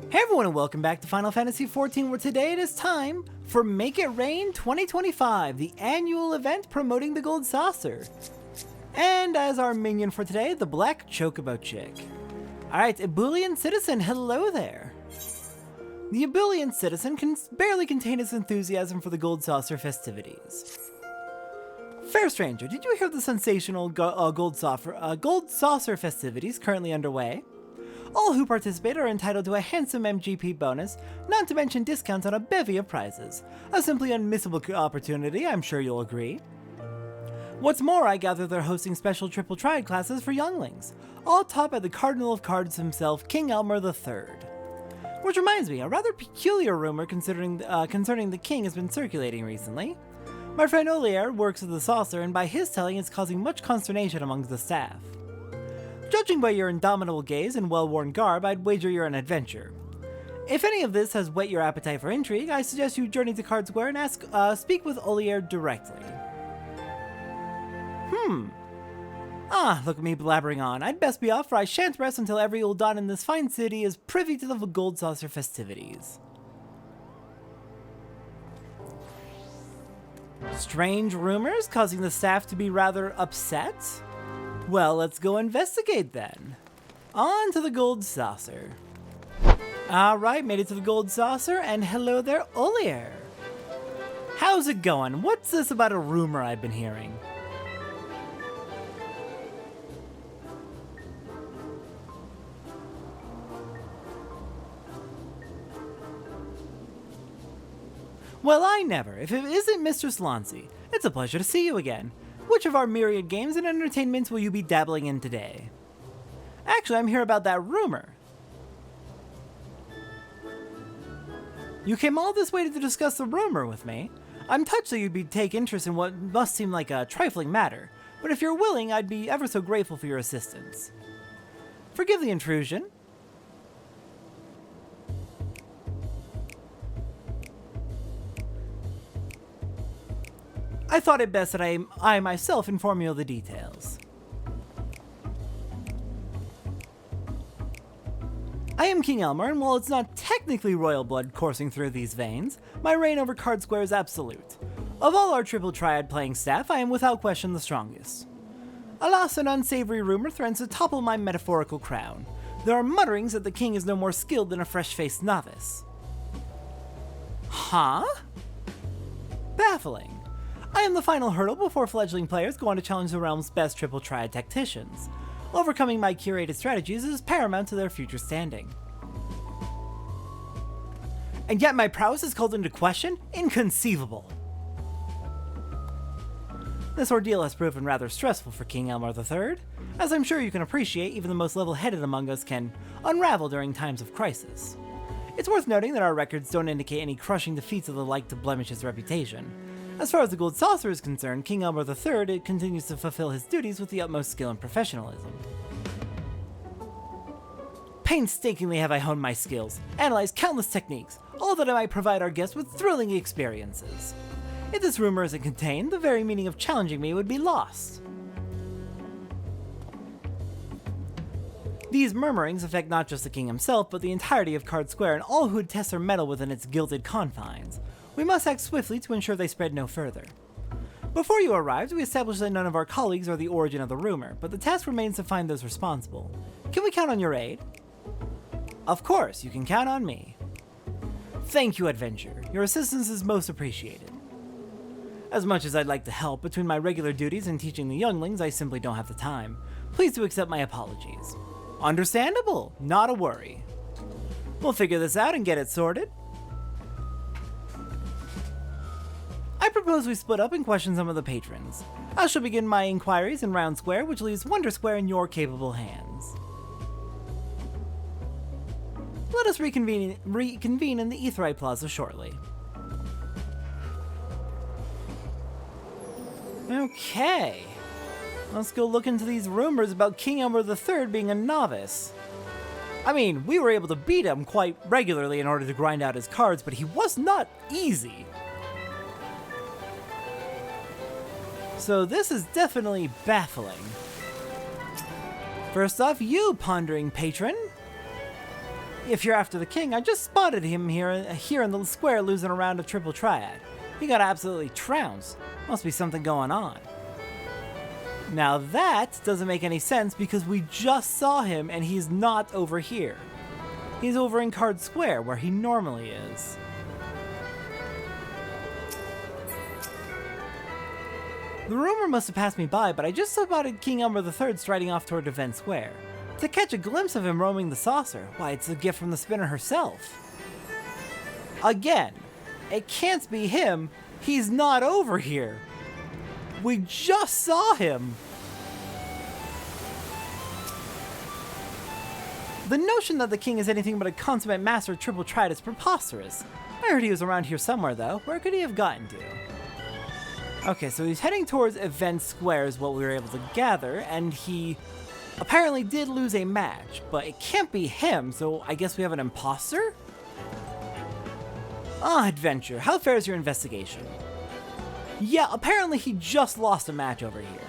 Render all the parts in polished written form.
Hey everyone and welcome back to Final Fantasy XIV, where today it is time for Make It Rain 2025, the annual event promoting the Gold Saucer. And as our minion for today, the Black Chocobo Chick. Alright, Ebullient Citizen, hello there. The Ebullient Citizen can barely contain his enthusiasm for the Gold Saucer festivities. Fair stranger, did you hear the sensational Gold Saucer festivities currently underway? All who participate are entitled to a handsome MGP bonus, not to mention discounts on a bevy of prizes. A simply unmissable opportunity, I'm sure you'll agree. What's more, I gather they're hosting special triple triad classes for younglings, all taught by the Cardinal of Cards himself, King Elmer III. Which reminds me, a rather peculiar rumor concerning the king has been circulating recently. My friend Olier works at the saucer, and by his telling, it's causing much consternation among the staff. Judging by your indomitable gaze and well-worn garb, I'd wager you're an adventurer. If any of this has whet your appetite for intrigue, I suggest you journey to Card Square and speak with Olier directly. Look at me blabbering on. I'd best be off, for I shan't rest until every Ul'dan in this fine city is privy to the Gold Saucer festivities. Strange rumors causing the staff to be rather upset? Well, let's go investigate then. On to the Gold Saucer. Alright, made it to the Gold Saucer, and hello there, Olier. How's it going? What's this about a rumor I've been hearing? Well, I never. If it isn't Mistress Lancy, it's a pleasure to see you again. Which of our myriad games and entertainments will you be dabbling in today? Actually, I'm here about that rumor. You came all this way to discuss the rumor with me. I'm touched that you'd take interest in what must seem like a trifling matter, but if you're willing, I'd be ever so grateful for your assistance. Forgive the intrusion. I thought it best that I myself inform you of the details. I am King Elmer, and while it's not technically royal blood coursing through these veins, my reign over Card Square is absolute. Of all our triple triad playing staff, I am without question the strongest. Alas, an unsavory rumor threatens to topple my metaphorical crown. There are mutterings that the king is no more skilled than a fresh-faced novice. Huh? Baffling. I am the final hurdle before fledgling players go on to challenge the realm's best triple triad tacticians. Overcoming my curated strategies is paramount to their future standing. And yet my prowess is called into question? Inconceivable! This ordeal has proven rather stressful for King Elmer III. As I'm sure you can appreciate, even the most level-headed among us can unravel during times of crisis. It's worth noting that our records don't indicate any crushing defeats of the like to blemish his reputation. As far as the Gold Saucer is concerned, King Elmer III continues to fulfill his duties with the utmost skill and professionalism. Painstakingly have I honed my skills, analyzed countless techniques, all that I might provide our guests with thrilling experiences. If this rumor isn't contained, the very meaning of challenging me would be lost. These murmurings affect not just the king himself, but the entirety of Card Square and all who would test their mettle within its gilded confines. We must act swiftly to ensure they spread no further. Before you arrived, we established that none of our colleagues are the origin of the rumor, but the task remains to find those responsible. Can we count on your aid? Of course, you can count on me. Thank you, Adventure. Your assistance is most appreciated. As much as I'd like to help, between my regular duties and teaching the younglings, I simply don't have the time. Please do accept my apologies. Understandable, not a worry. We'll figure this out and get it sorted. I propose we split up and question some of the patrons. I shall begin my inquiries in Round Square, which leaves Wonder Square in your capable hands. Let us reconvene in the Aetheryte Plaza shortly. Okay. Let's go look into these rumors about King Elmer III being a novice. I mean, we were able to beat him quite regularly in order to grind out his cards, but he was not easy. So this is definitely baffling. First off, you pondering patron. If you're after the king, I just spotted him here in the square losing a round of triple triad. He got absolutely trounced. Must be something going on. Now that doesn't make any sense because we just saw him and he's not over here. He's over in Card Square where he normally is. The rumor must have passed me by, but I just spotted King Elmer III striding off toward Event Square. To catch a glimpse of him roaming the saucer, why, it's a gift from the spinner herself. Again, it can't be him. He's not over here. We just saw him. The notion that the king is anything but a consummate master of triple triad is preposterous. I heard he was around here somewhere, though. Where could he have gotten to? Okay, so he's heading towards Event Square is what we were able to gather, and he apparently did lose a match, but it can't be him, so I guess we have an imposter? Ah, Adventure, how fares your investigation? Yeah, apparently he just lost a match over here.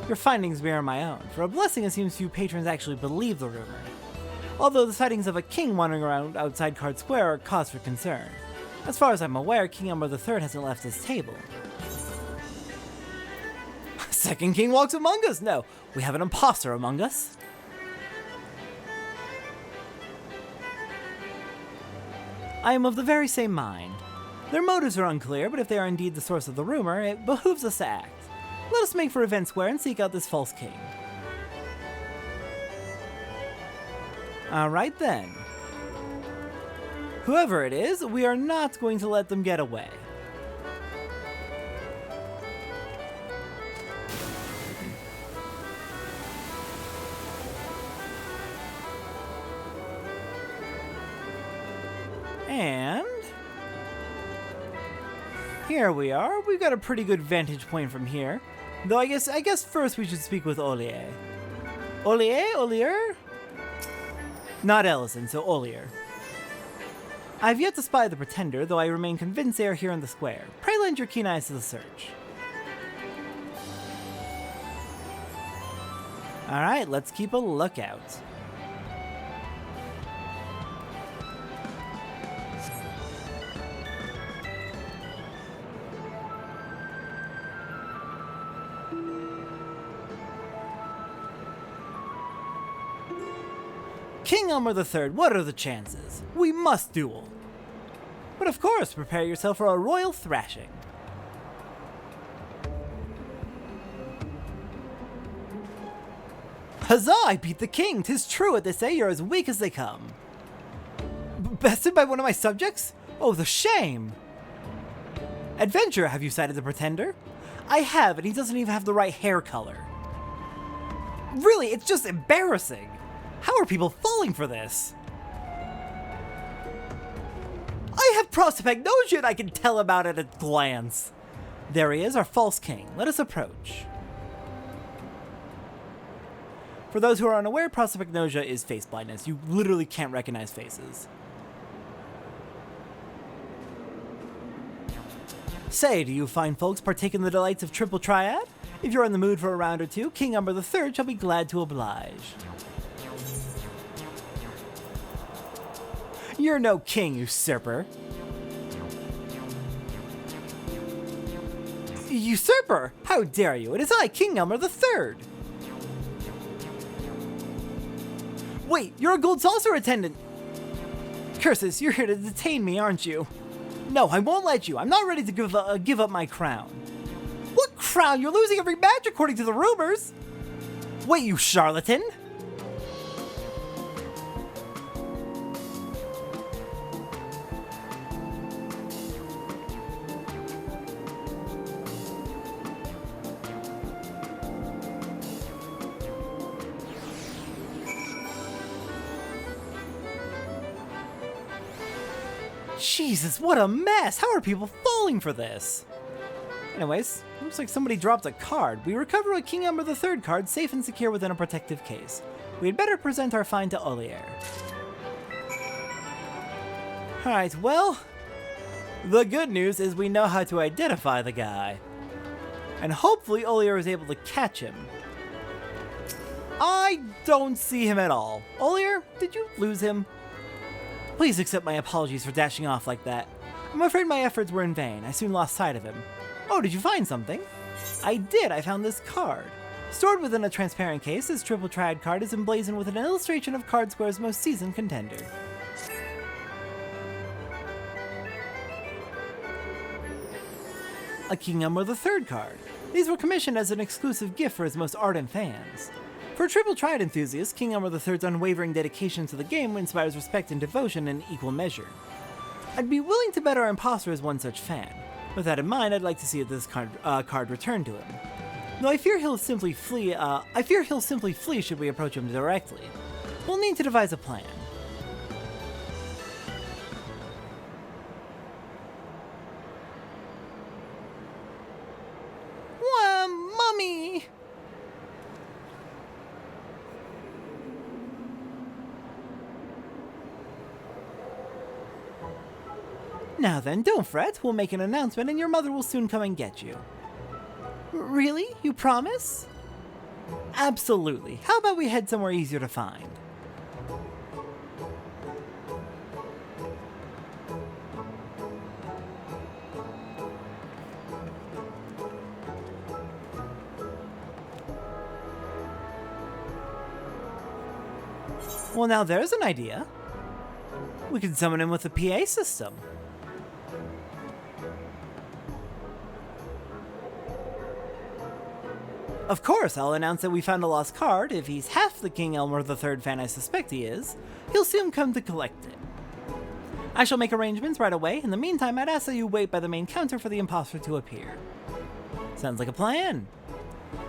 Your findings mirror my own. For a blessing, it seems few patrons actually believe the rumor. Although the sightings of a king wandering around outside Card Square are cause for concern. As far as I'm aware, King Elmer III hasn't left his table. Second king walks among us! No, we have an imposter among us. I am of the very same mind. Their motives are unclear, but if they are indeed the source of the rumor, it behooves us to act. Let us make for Event Square and seek out this false king. Alright then. Whoever it is, we are not going to let them get away. And here we are. We've got a pretty good vantage point from here. Though I guess first we should speak with Ollier. Ollier? Not Ellison, so Ollier. I have yet to spy the Pretender, though I remain convinced they are here in the square. Pray lend your keen eyes to the search. Alright, let's keep a lookout. King Elmer III, what are the chances? We must duel. But of course, prepare yourself for a royal thrashing. Huzzah, I beat the king! 'Tis true what they say, you're as weak as they come. Bested by one of my subjects? Oh, the shame! Adventure, have you sighted the Pretender? I have, and he doesn't even have the right hair color. Really, it's just embarrassing. How are people falling for this? I have prosopagnosia and I can tell about it at a glance. There he is, our false king. Let us approach. For those who are unaware, prosopagnosia is face blindness. You literally can't recognize faces. Say, do you fine folks partake in the delights of triple triad? If you're in the mood for a round or two, King Elmer III shall be glad to oblige. You're no king, usurper. Usurper? How dare you? It is I, King Elmer III. Wait, you're a gold saucer attendant. Curses, you're here to detain me, aren't you? No, I won't let you. I'm not ready to give up my crown. What crown? You're losing every match according to the rumors. Wait, you charlatan. Jesus, what a mess! How are people falling for this? Anyways, looks like somebody dropped a card. We recover a King Elmer III card safe and secure within a protective case. We'd better present our find to Ollier. Alright, well, the good news is we know how to identify the guy. And hopefully Ollier is able to catch him. I don't see him at all. Ollier, did you lose him? Please accept my apologies for dashing off like that. I'm afraid my efforts were in vain. I soon lost sight of him. Oh, did you find something? I did. I found this card. Stored within a transparent case, this triple triad card is emblazoned with an illustration of Card Square's most seasoned contender. A King Elmer III card. These were commissioned as an exclusive gift for his most ardent fans. For a triple triad enthusiast, King Elmer III's unwavering dedication to the game inspires respect and devotion in equal measure. I'd be willing to bet our impostor is one such fan. With that in mind, I'd like to see this card returned to him. Though I fear he'll simply flee should we approach him directly. We'll need to devise a plan. Mummy! Now then, don't fret. We'll make an announcement and your mother will soon come and get you. Really? You promise? Absolutely. How about we head somewhere easier to find? Well, now there's an idea. We can summon him with a PA system. Of course, I'll announce that we found a lost card. If he's half the King Elmer III fan I suspect he is, he'll soon come to collect it. I shall make arrangements right away. In the meantime, I'd ask that you wait by the main counter for the impostor to appear. Sounds like a plan.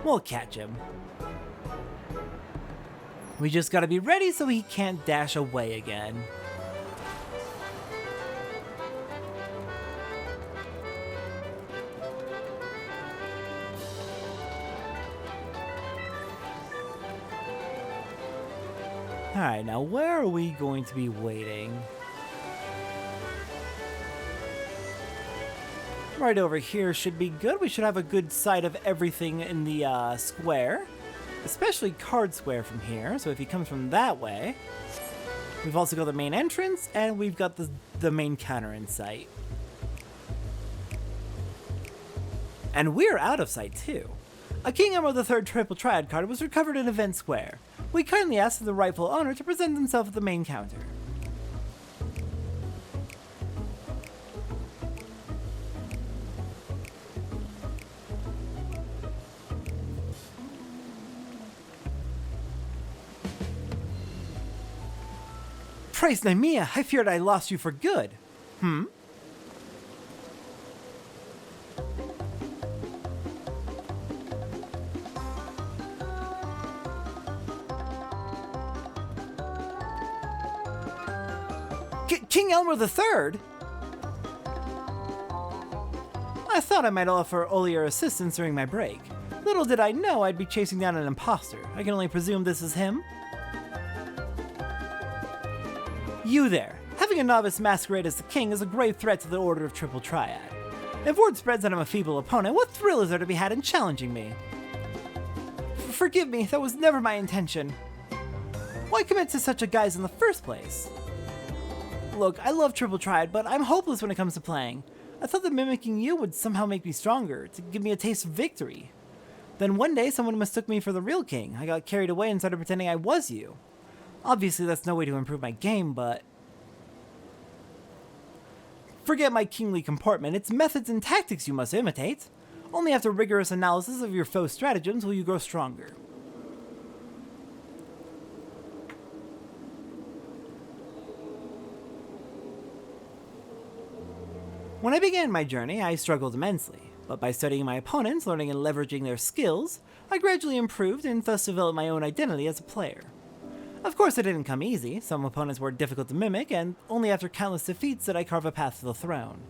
We'll catch him. We just gotta be ready so he can't dash away again. Alright, now where are we going to be waiting? Right over here should be good. We should have a good sight of everything in the square. Especially Card Square from here, so if he comes from that way. We've also got the main entrance, and we've got the main counter in sight. And we're out of sight too. A King Elmer III triple triad card was recovered in Event Square. We kindly ask the rightful owner to present himself at the main counter. Praise Naimia, I feared I lost you for good. King Elmer III? I thought I might offer Olier assistance during my break. Little did I know I'd be chasing down an impostor. I can only presume this is him. You there. Having a novice masquerade as the king is a grave threat to the Order of Triple Triad. If word spreads that I'm a feeble opponent, what thrill is there to be had in challenging me? Forgive me, that was never my intention. Why commit to such a guise in the first place? Look, I love Triple Triad, but I'm hopeless when it comes to playing. I thought that mimicking you would somehow make me stronger, to give me a taste of victory. Then one day, someone mistook me for the real king. I got carried away and started pretending I was you. Obviously, that's no way to improve my game, but... Forget my kingly comportment, it's methods and tactics you must imitate. Only after rigorous analysis of your foe's stratagems will you grow stronger. When I began my journey, I struggled immensely, but by studying my opponents, learning and leveraging their skills, I gradually improved and thus developed my own identity as a player. Of course, it didn't come easy. Some opponents were difficult to mimic, and only after countless defeats did I carve a path to the throne.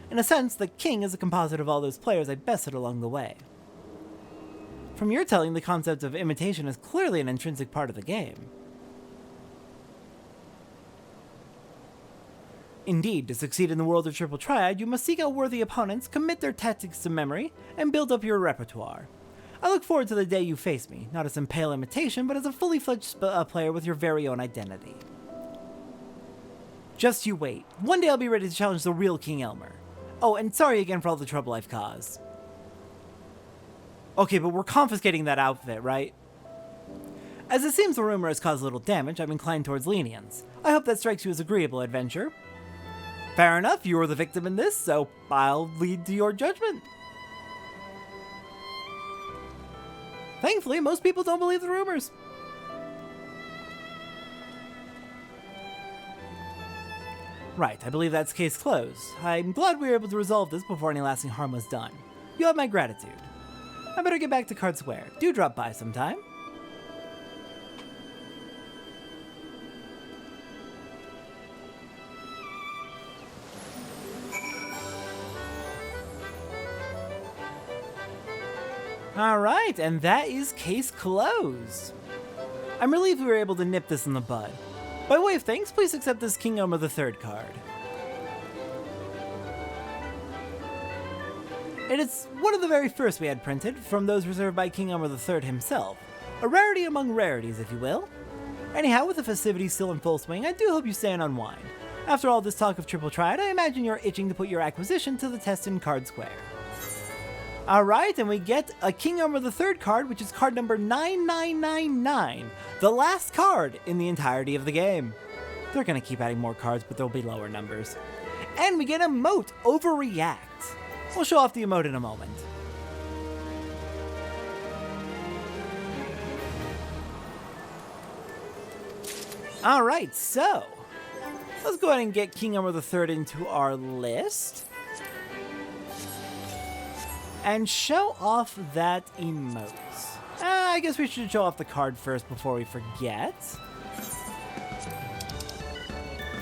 In a sense, the king is a composite of all those players I bested along the way. From your telling, the concept of imitation is clearly an intrinsic part of the game. Indeed, to succeed in the world of Triple Triad, you must seek out worthy opponents, commit their tactics to memory, and build up your repertoire. I look forward to the day you face me, not as some pale imitation, but as a fully fledged player with your very own identity. Just you wait. One day I'll be ready to challenge the real King Elmer. Oh, and sorry again for all the trouble I've caused. Okay, but we're confiscating that outfit, right? As it seems the rumor has caused little damage, I'm inclined towards lenience. I hope that strikes you as agreeable, adventure. Fair enough, you were the victim in this, so I'll lead to your judgment. Thankfully, most people don't believe the rumors. Right, I believe that's case closed. I'm glad we were able to resolve this before any lasting harm was done. You have my gratitude. I better get back to Card Square. Do drop by sometime. Alright, and that is case closed. I'm relieved we were able to nip this in the bud. By way of thanks, please accept this King Elmer III card. It is one of the very first we had printed, from those reserved by King Elmer III himself. A rarity among rarities, if you will. Anyhow, with the festivities still in full swing, I do hope you stay and unwind. After all this talk of Triple Triad, I imagine you're itching to put your acquisition to the test in Card Square. Alright, and we get a King Elmer III card, which is card number 9999, the last card in the entirety of the game. They're gonna keep adding more cards, but there'll be lower numbers. And we get Emote Overreact. We'll show off the emote in a moment. Alright, so let's go ahead and get King Elmer III into our list. And show off that emote. I guess we should show off the card first before we forget.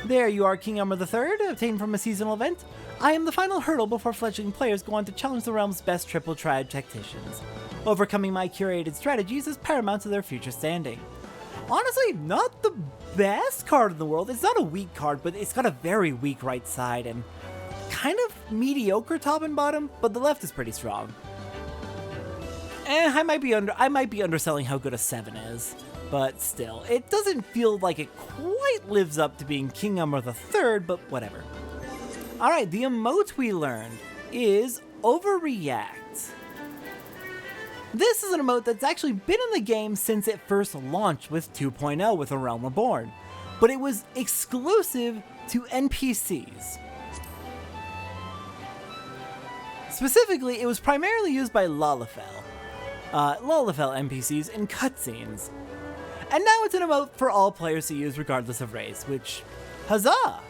There you are, King Elmer III, obtained from a seasonal event. I am the final hurdle before fledgling players go on to challenge the realm's best Triple Triad tacticians. Overcoming my curated strategies is paramount to their future standing. Honestly, not the best card in the world. It's not a weak card, but it's got a very weak right side and kind of mediocre top and bottom, but the left is pretty strong. I might be underselling how good a 7 is, but still, it doesn't feel like it quite lives up to being King Elmer III, but whatever. Alright, the emote we learned is Overreact. This is an emote that's actually been in the game since it first launched with 2.0 with A Realm Reborn, but it was exclusive to NPCs. Specifically, it was primarily used by Lalafell NPCs in cutscenes. And now it's an emote for all players to use regardless of race, which, huzzah!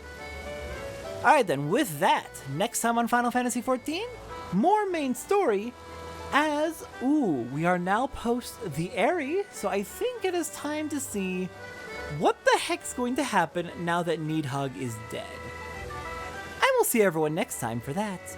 Alright then, with that, next time on Final Fantasy XIV, more main story as, we are now post the Aerie, so I think it is time to see what the heck's going to happen now that Needhug is dead. And we'll see everyone next time for that.